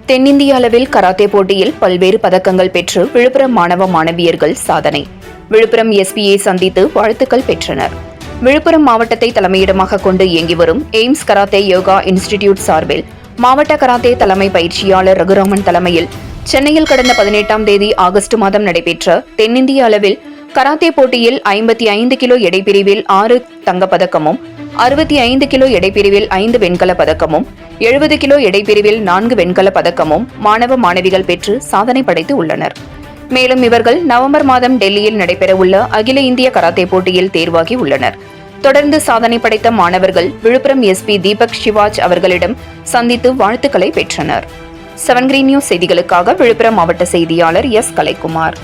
தென்னிந்திய அளவில் கராத்தே போட்டியில் பல்வேறு பதக்கங்கள் பெற்று விழுப்புரம் மாணவ மாணவியர்கள் சாதனை. விழுப்புரம் எஸ்பியை சந்தித்து வாழ்த்துக்கள் பெற்றனர். விழுப்புரம் மாவட்டத்தை தலைமையிடமாக கொண்டு இயங்கி வரும் எய்ம்ஸ் கராத்தே யோகா இன்ஸ்டிடியூட் சார்பில் மாவட்ட கராத்தே தலைமை பயிற்சியாளர் ரகுராமன் தலைமையில் சென்னையில் கடந்த 18ஆம் தேதி ஆகஸ்ட் மாதம் நடைபெற்ற தென்னிந்திய அளவில் கராத்தே போட்டியில் 55 கிலோ எடைப்பிரிவில் 6 தங்கப்பதக்கமும், 65 கிலோ எடைப்பிரிவில் 5 வெண்கலப் பதக்கமும், 70 கிலோ எடைப்பிரிவில் 4 வெண்கலப் பதக்கமும் மாணவ மாணவிகள் பெற்று சாதனை படைத்து உள்ளனர். மேலும் இவர்கள் நவம்பர் மாதம் டெல்லியில் நடைபெறவுள்ள அகில இந்திய கராத்தே போட்டியில் தேர்வாகி உள்ளனர். தொடர்ந்து சாதனை படைத்த மாணவர்கள் விழுப்புரம் எஸ்பி தீபக் சிவாஜ் அவர்களிடம் சந்தித்து வாழ்த்துக்களை பெற்றனர். 7 Green News செய்திகளுக்காக விழுப்புரம் மாவட்ட செய்தியாளர் எஸ். கலைக்குமார்.